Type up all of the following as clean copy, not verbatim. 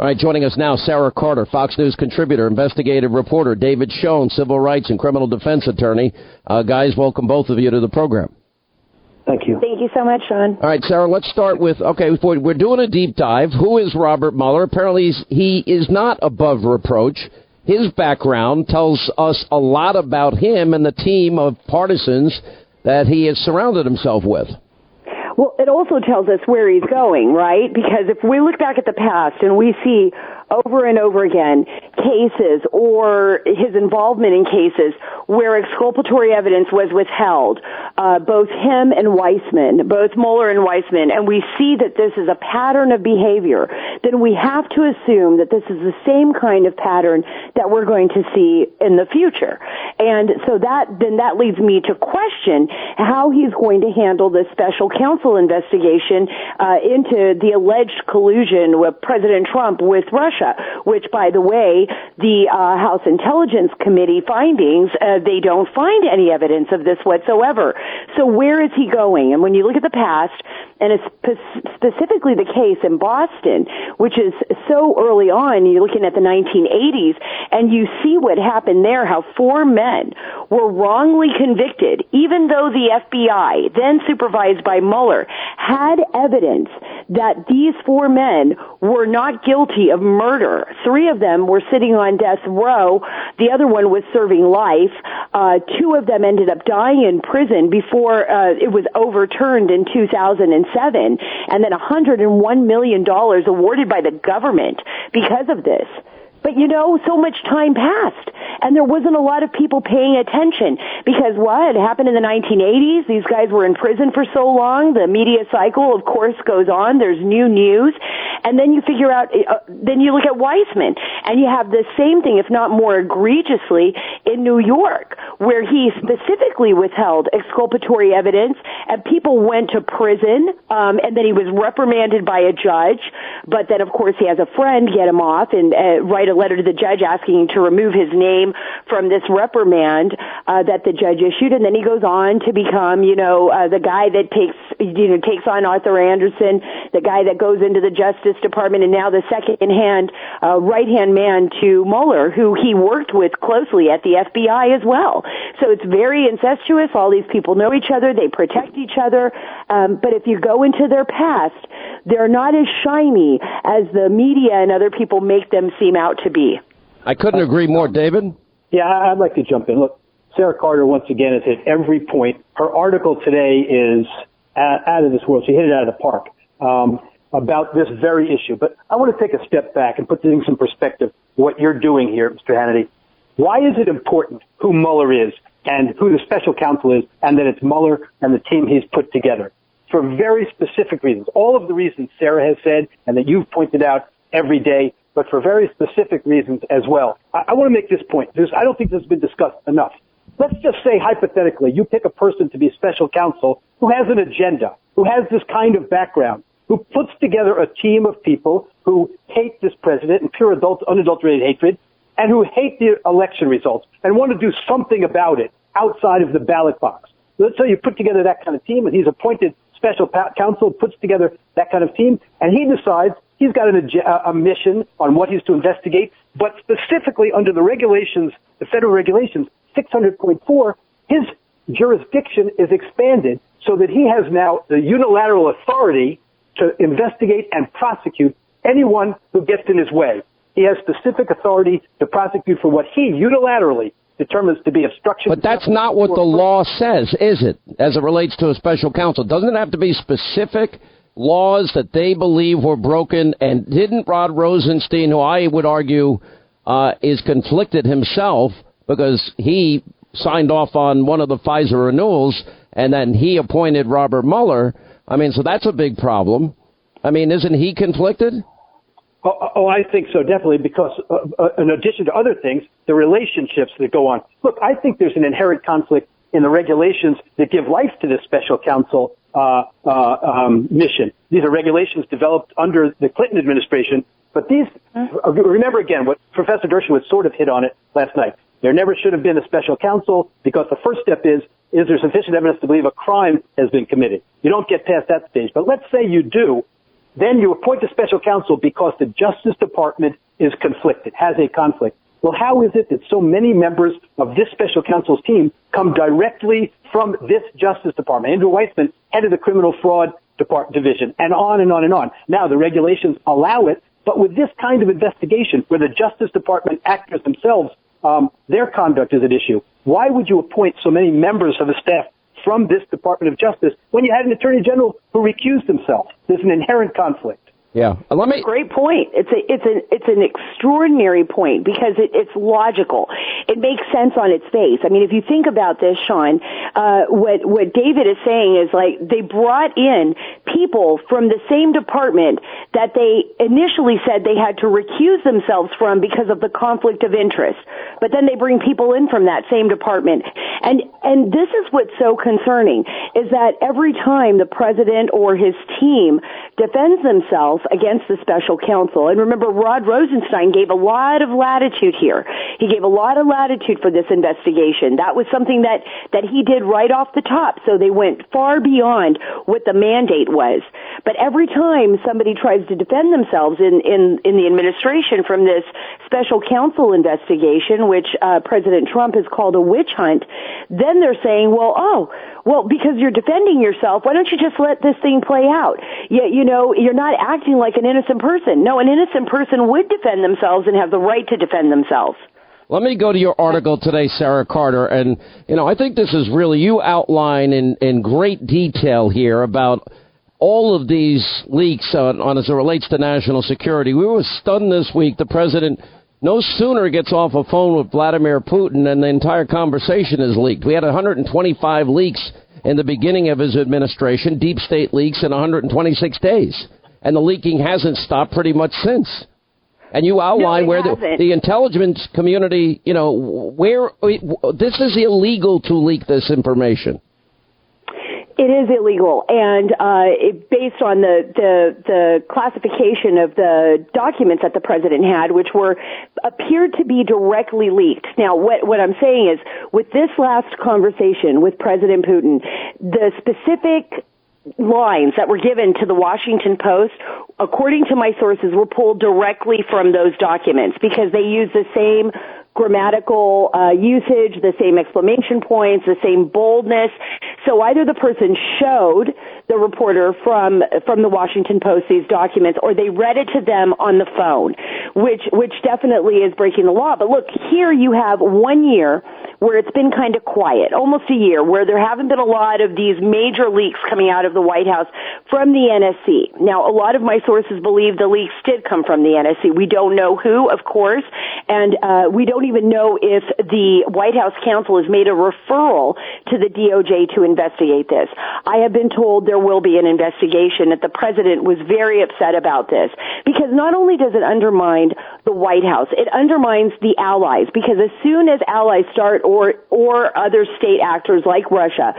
All right, joining us now, Sara Carter, Fox News contributor, investigative reporter, David Schoen, civil rights and criminal defense attorney. Guys, welcome both of you to the program. Thank you. Thank you so much, Sean. All right, Sara, let's start with, we're doing a deep dive. Who is Robert Mueller? Apparently, he is not above reproach. His background tells us a lot about him and the team of partisans that he has surrounded himself with. Well, it also tells us where he's going, right? Because if we look back at the past and we see over and over again cases or his involvement in cases where exculpatory evidence was withheld, both him and Weissman, both Mueller and Weissman, and we see that this is a pattern of behavior, then we have to assume that this is the same kind of pattern that we're going to see in the future. And so that leads me to question how he's going to handle this special counsel investigation into the alleged collusion with President Trump with Russia, which, by the way, the House Intelligence Committee findings, they don't find any evidence of this whatsoever. So where is he going? And when you look at the past, and it's specifically the case in Boston, which is so early on, you're looking at the 1980s, and you see what happened there, how 4 men were wrongly convicted, even though the FBI, then supervised by Mueller, had evidence that these 4 men were not guilty of murder. 3 of them were sitting on death row. The other one was serving life. 2 of them ended up dying in prison before it was overturned in 2007. And then $101 million awarded by the government because of this. But, so much time passed, and there wasn't a lot of people paying attention because what happened in the 1980s? These guys were in prison for so long. The media cycle, of course, goes on. There's new news. And then you figure out, then you look at Weissman, and you have the same thing, if not more egregiously, in New York, where he specifically withheld exculpatory evidence, and people went to prison, and then he was reprimanded by a judge. But then, of course, he has a friend get him off and write a letter to the judge asking him to remove his name from this reprimand that the judge issued, and then he goes on to become, the guy that takes on Arthur Anderson, the guy that goes into the Justice Department, and now the right-hand man to Mueller, who he worked with closely at the FBI as well. So it's very incestuous. All these people know each other. They protect each other. But if you go into their past, they're not as shiny as the media and other people make them seem out to be. I couldn't agree more, David. Yeah, I'd like to jump in. Look, Sara Carter, once again, has hit every point. Her article today is out of this world. She hit it out of the park about this very issue. But I want to take a step back and put things in perspective, what you're doing here, Mr. Hannity. Why is it important who Mueller is and who the special counsel is, and that it's Mueller and the team he's put together? For very specific reasons. All of the reasons Sara has said and that you've pointed out every day, but for very specific reasons as well. I want to make this point. I don't think this has been discussed enough. Let's just say, hypothetically, you pick a person to be special counsel who has an agenda, who has this kind of background, who puts together a team of people who hate this president in pure unadulterated hatred, and who hate the election results and want to do something about it outside of the ballot box. Let's say you put together that kind of team, and he's appointed special counsel, puts together that kind of team, and he decides he's got a mission on what he's to investigate, but specifically under the regulations, the federal regulations, 600.4, his jurisdiction is expanded so that he has now the unilateral authority to investigate and prosecute anyone who gets in his way. He has specific authority to prosecute for what he unilaterally determines to be obstruction. But that's not what the law says, is it, as it relates to a special counsel? Doesn't it have to be specific laws that they believe were broken? And didn't Rod Rosenstein, who I would argue is conflicted himself because he signed off on one of the Pfizer renewals and then he appointed Robert Mueller? I mean, so that's a big problem. I mean, isn't he conflicted? Oh, I think so, definitely, because in addition to other things, the relationships that go on. Look, I think there's an inherent conflict in the regulations that give life to this special counsel mission. These are regulations developed under the Clinton administration, but these, remember again, what Professor Dershowitz sort of hit on it last night. There never should have been a special counsel because the first step is there sufficient evidence to believe a crime has been committed? You don't get past that stage. But let's say you do. Then you appoint a special counsel because the Justice Department is conflicted, has a conflict. Well, how is it that so many members of this special counsel's team come directly from this Justice Department? Andrew Weissman, head of the Criminal Fraud Division, and on and on and on. Now, the regulations allow it, but with this kind of investigation, where the Justice Department actors themselves, their conduct is at issue, why would you appoint so many members of the staff from this Department of Justice when you had an Attorney General who recused himself? There's an inherent conflict. Yeah. Great point. It's an extraordinary point because it's logical. It makes sense on its face. I mean, if you think about this, Sean, what David is saying is like they brought in people from the same department that they initially said they had to recuse themselves from because of the conflict of interest. But then they bring people in from that same department. And this is what's so concerning is that every time the president or his team defends themselves against the special counsel. And remember, Rod Rosenstein gave a lot of latitude here. He gave a lot of latitude for this investigation. That was something that he did right off the top. So they went far beyond what the mandate was. But every time somebody tries to defend themselves in the administration from this special counsel investigation, which President Trump has called a witch hunt, then they're saying, well, because you're defending yourself, why don't you just let this thing play out? You're not acting like an innocent person. No, an innocent person would defend themselves and have the right to defend themselves. Let me go to your article today, Sarah Carter, and, I think this is really, you outline in great detail here about all of these leaks on as it relates to national security. We were stunned this week. The president no sooner gets off a phone with Vladimir Putin and the entire conversation is leaked. We had 125 leaks in the beginning of his administration, deep state leaks in 126 days. And the leaking hasn't stopped pretty much since. And you outline where the intelligence community, where this is illegal to leak this information. It is illegal, and based on the classification of the documents that the president had, which appeared to be directly leaked. Now, what I'm saying is, with this last conversation with President Putin, the specific lines that were given to the Washington Post, according to my sources, were pulled directly from those documents because they use the same grammatical usage, the same exclamation points, the same boldness. So either the person showed the reporter from the Washington Post these documents, or they read it to them on the phone, which definitely is breaking the law. But look, here you have 1 year where it's been kind of quiet, almost a year, where there haven't been a lot of these major leaks coming out of the White House from the NSC. Now, a lot of my sources believe the leaks did come from the NSC. We don't know who, of course, and we don't even know if the White House counsel has made a referral to the DOJ to investigate this. I have been told there will be an investigation, that the president was very upset about this, because not only does it undermine the White House, it undermines the allies, because as soon as allies start, or other state actors like Russia,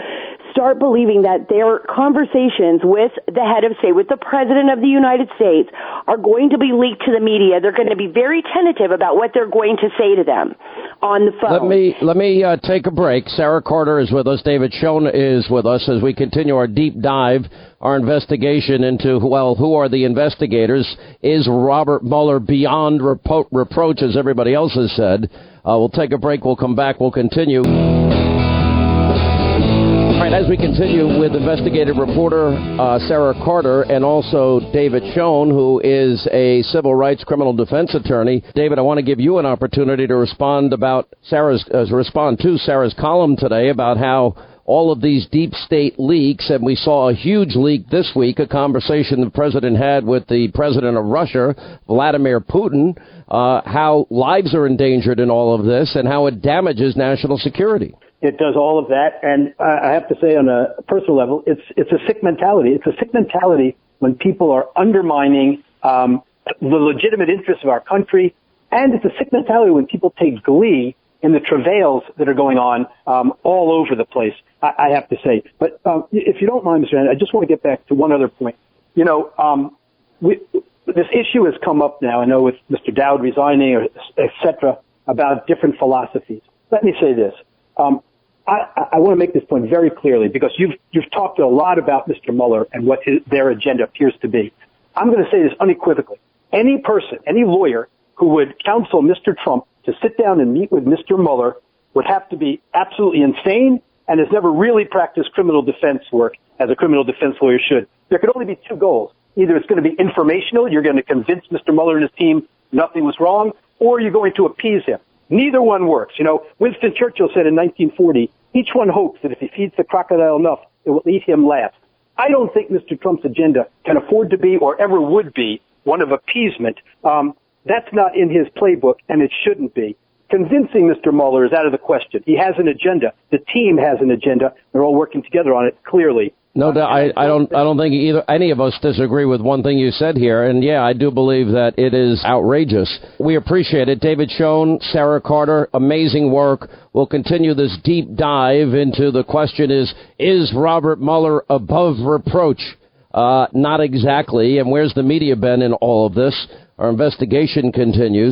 start believing that their conversations with the head of state, with the president of the United States, are going to be leaked to the media, they're going to be very tentative about what they're going to say to them on the phone. Let me take a break. Sarah Carter is with us. David Shokhan is with us as we continue our deep dive, our investigation into, who are the investigators? Is Robert Mueller beyond reproach, as everybody else has said? We'll take a break. We'll come back. We'll continue. All right, as we continue with investigative reporter Sarah Carter and also David Shokhan, who is a civil rights criminal defense attorney. David, I want to give you an opportunity to respond to Sarah's column today about how all of these deep state leaks, and we saw a huge leak this week, a conversation the president had with the president of Russia, Vladimir Putin, how lives are endangered in all of this and how it damages national security. It does all of that, and I have to say on a personal level, it's a sick mentality. It's a sick mentality when people are undermining the legitimate interests of our country, and it's a sick mentality when people take glee in the travails that are going on all over the place, I have to say. But if you don't mind, Mr. Anderson, I just want to get back to one other point. This issue has come up now, I know, with Mr. Dowd resigning, et cetera, about different philosophies. Let me say this. I want to make this point very clearly, because you've talked a lot about Mr. Mueller and what their agenda appears to be. I'm going to say this unequivocally. Any person, any lawyer who would counsel Mr. Trump to sit down and meet with Mr. Mueller would have to be absolutely insane and has never really practiced criminal defense work as a criminal defense lawyer should. There could only be two goals. Either it's going to be informational, you're going to convince Mr. Mueller and his team nothing was wrong, or you're going to appease him. Neither one works. You know, Winston Churchill said in 1940, each one hopes that if he feeds the crocodile enough, it will eat him last. I don't think Mr. Trump's agenda can afford to be or ever would be one of appeasement. That's not in his playbook, and it shouldn't be. Convincing Mr. Mueller is out of the question. He has an agenda. The team has an agenda. They're all working together on it, clearly. No doubt. I don't think any of us disagree with one thing you said here. And yeah, I do believe that it is outrageous. We appreciate it. David Schoen, Sara Carter, amazing work. We'll continue this deep dive into the question is Robert Mueller above reproach? Not exactly. And where's the media been in all of this? Our investigation continues.